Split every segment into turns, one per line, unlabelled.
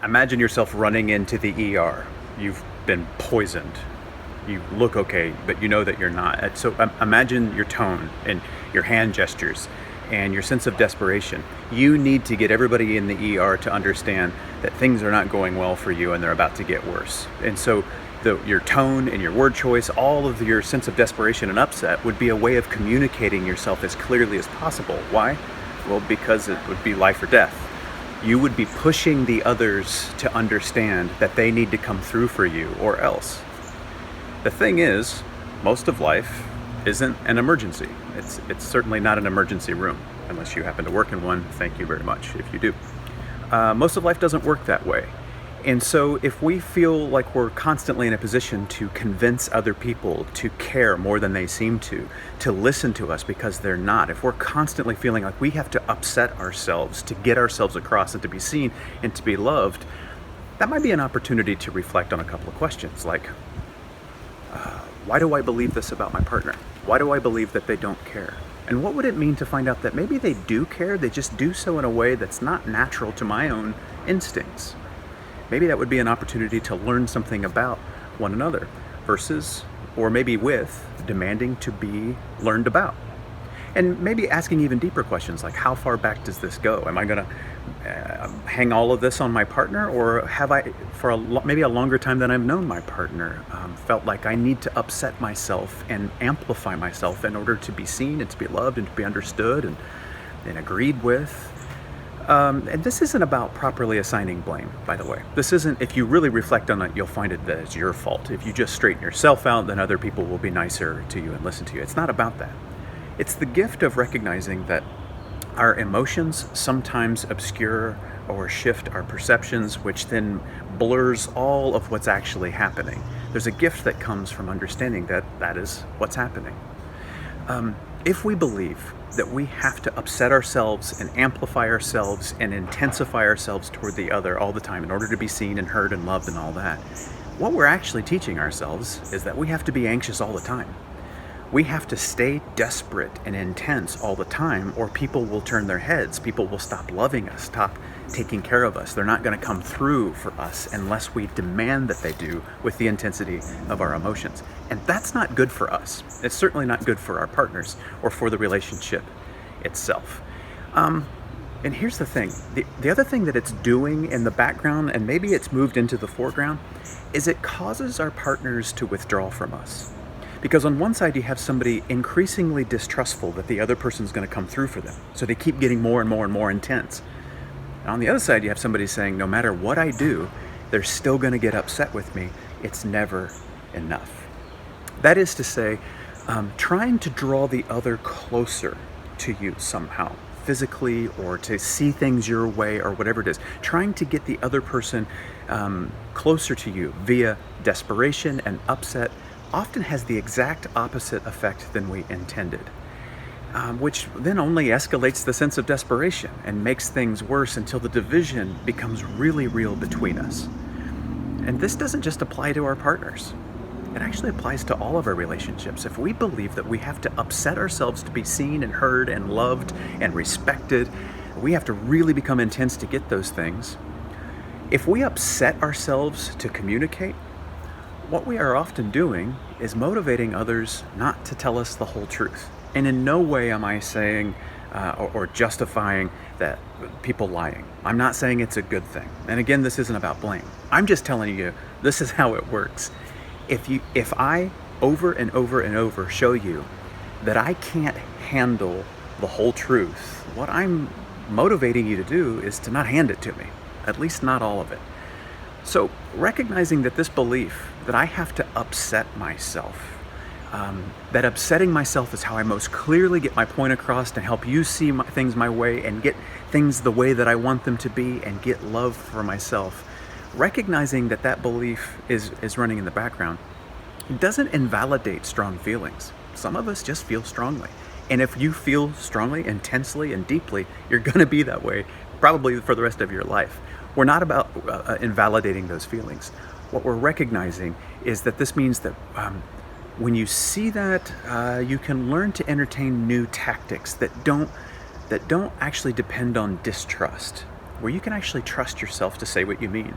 Imagine yourself running into the ER. You've been poisoned. You look okay, but you know that you're not. So imagine your tone and your hand gestures and your sense of desperation. You need to get everybody in the ER to understand that things are not going well for you and they're about to get worse. And so your tone and your word choice, all of your sense of desperation and upset would be a way of communicating yourself as clearly as possible. Why? Well, because it would be life or death. You would be pushing the others to understand that they need to come through for you or else. The thing is, most of life isn't an emergency. It's certainly not an emergency room, unless you happen to work in one. Thank you very much if you do. Most of life doesn't work that way. And so if we feel like we're constantly in a position to convince other people to care more than they seem to listen to us because they're not, if we're constantly feeling like we have to upset ourselves to get ourselves across and to be seen and to be loved, that might be an opportunity to reflect on a couple of questions like, why do I believe this about my partner? Why do I believe that they don't care? And what would it mean to find out that maybe they do care, they just do so in a way that's not natural to my own instincts? Maybe that would be an opportunity to learn something about one another versus, or maybe with, demanding to be learned about. And maybe asking even deeper questions like, how far back does this go? Am I going to hang all of this on my partner, or have I, for maybe a longer time than I've known my partner, felt like I need to upset myself and amplify myself in order to be seen and to be loved and to be understood and agreed with? And this isn't about properly assigning blame, by the way. This isn't, if you really reflect on it, you'll find it that it's your fault. If you just straighten yourself out, then other people will be nicer to you and listen to you. It's not about that. It's the gift of recognizing that our emotions sometimes obscure or shift our perceptions, which then blurs all of what's actually happening. There's a gift that comes from understanding that that is what's happening. If we believe that we have to upset ourselves and amplify ourselves and intensify ourselves toward the other all the time in order to be seen and heard and loved and all that, what we're actually teaching ourselves is that we have to be anxious all the time. We have to stay desperate and intense all the time, or people will turn their heads. People will stop loving us, stop taking care of us. They're not going to come through for us unless we demand that they do with the intensity of our emotions. And that's not good for us. It's certainly not good for our partners or for the relationship itself. And here's the thing. The other thing that it's doing in the background, and maybe it's moved into the foreground, is it causes our partners to withdraw from us. Because on one side, you have somebody increasingly distrustful that the other person's going to come through for them. So they keep getting more and more and more intense. And on the other side, you have somebody saying, no matter what I do, they're still going to get upset with me. It's never enough. That is to say, trying to draw the other closer to you somehow, physically, or to see things your way, or whatever it is. Trying to get the other person closer to you via desperation and upset often has the exact opposite effect than we intended, which then only escalates the sense of desperation and makes things worse until the division becomes really real between us. And this doesn't just apply to our partners. It actually applies to all of our relationships. If we believe that we have to upset ourselves to be seen and heard and loved and respected, we have to really become intense to get those things. If we upset ourselves to communicate, what we are often doing is motivating others not to tell us the whole truth. And in no way am I saying or justifying that people lying. I'm not saying it's a good thing. And again, this isn't about blame. I'm just telling you, this is how it works. If I over and over and over show you that I can't handle the whole truth, what I'm motivating you to do is to not hand it to me, at least not all of it. So recognizing that this belief that I have to upset myself, that upsetting myself is how I most clearly get my point across and help you see things my way and get things the way that I want them to be and get love for myself. Recognizing that that belief is running in the background doesn't invalidate strong feelings. Some of us just feel strongly. And if you feel strongly, intensely, and deeply, you're going to be that way probably for the rest of your life. We're not about invalidating those feelings. What we're recognizing is that this means that when you see that, you can learn to entertain new tactics that don't actually depend on distrust. where you can actually trust yourself to say what you mean,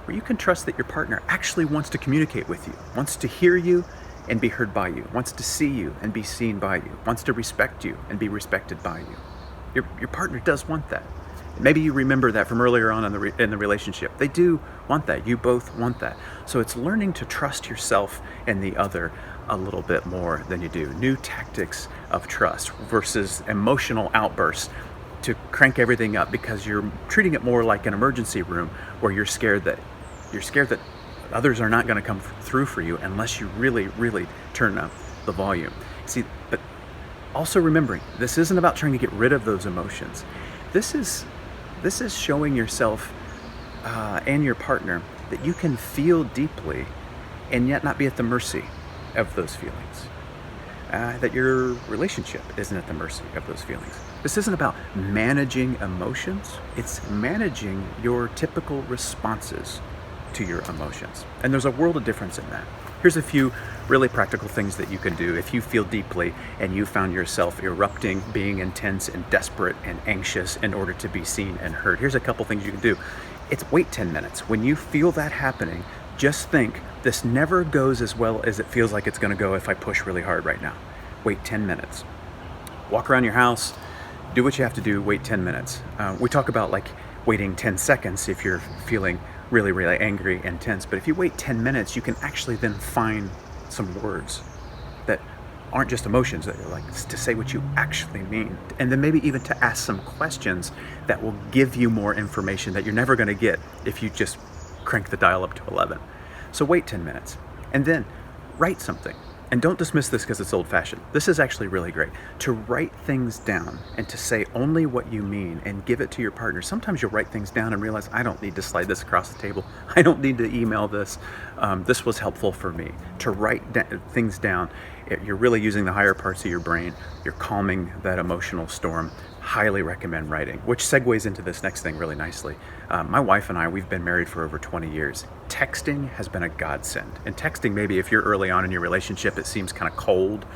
where you can trust that your partner actually wants to communicate with you, wants to hear you and be heard by you, wants to see you and be seen by you, wants to respect you and be respected by you. Your partner does want that. Maybe you remember that from earlier on in the relationship. They do want that. You both want that. So it's learning to trust yourself and the other a little bit more than you do. New tactics of trust versus emotional outbursts to crank everything up because you're treating it more like an emergency room where you're scared that others are not going to come through for you unless you really, really turn up the volume. See, but also remembering, this isn't about trying to get rid of those emotions. This is showing yourself and your partner that you can feel deeply and yet not be at the mercy of those feelings. That your relationship isn't at the mercy of those feelings. This isn't about managing emotions. It's managing your typical responses to your emotions. And there's a world of difference in that. Here's a few really practical things that you can do if you feel deeply and you found yourself erupting, being intense and desperate and anxious in order to be seen and heard. Here's a couple things you can do. It's wait 10 minutes. When you feel that happening, just think, this never goes as well as it feels like it's going to go if I push really hard right now. Wait 10 minutes. Walk around your house, do what you have to do, wait 10 minutes. We talk about like waiting 10 seconds if you're feeling really, really angry and tense. But if you wait 10 minutes, you can actually then find some words that aren't just emotions, that are like to say what you actually mean. And then maybe even to ask some questions that will give you more information that you're never going to get if you just crank the dial up to 11. So wait 10 minutes and then write something. And don't dismiss this because it's old-fashioned. This is actually really great. To write things down and to say only what you mean and give it to your partner. Sometimes you'll write things down and realize, I don't need to slide this across the table. I don't need to email this. This was helpful for me. To write things down, you're really using the higher parts of your brain. You're calming that emotional storm. Highly recommend writing, which segues into this next thing really nicely. My wife and I, we've been married for over 20 years. Texting has been a godsend. And texting, maybe if you're early on in your relationship, it seems kind of cold.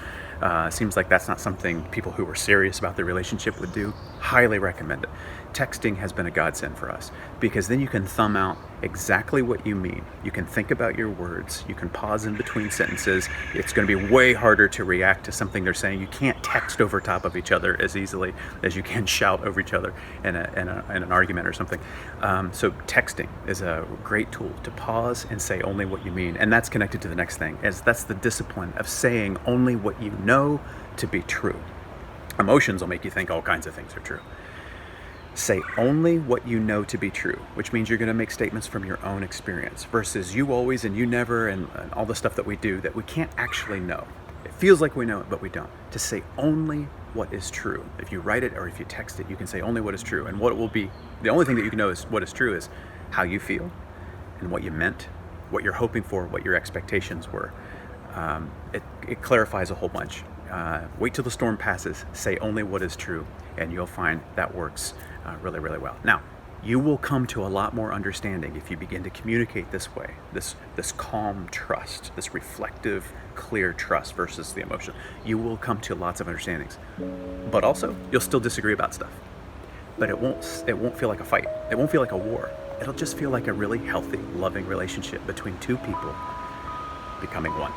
Seems like that's not something people who are serious about their relationship would do. Highly recommend it. Texting has been a godsend for us because then you can thumb out exactly what you mean. You can think about your words. You can pause in between sentences. It's going to be way harder to react to something they're saying. You can't text over top of each other as easily as you can shout over each other in an argument or something. So texting is a great tool to pause and say only what you mean. And that's connected to the next thing, as that's the discipline of saying only what you know to be true. Emotions will make you think all kinds of things are true. Say only what you know to be true, which means you're going to make statements from your own experience versus you always and you never and all the stuff that we do that we can't actually know. It feels like we know it, but we don't. To say only what is true. If you write it or if you text it, you can say only what is true. And what it will be, the only thing that you can know is what is true is how you feel and what you meant, what you're hoping for, what your expectations were. It clarifies a whole bunch. Wait till the storm passes, say only what is true, and you'll find that works really, really well. Now, you will come to a lot more understanding if you begin to communicate this way, this calm trust, this reflective, clear trust versus the emotion. You will come to lots of understandings. But also, you'll still disagree about stuff. But it won't feel like a fight. It won't feel like a war. It'll just feel like a really healthy, loving relationship between two people becoming one.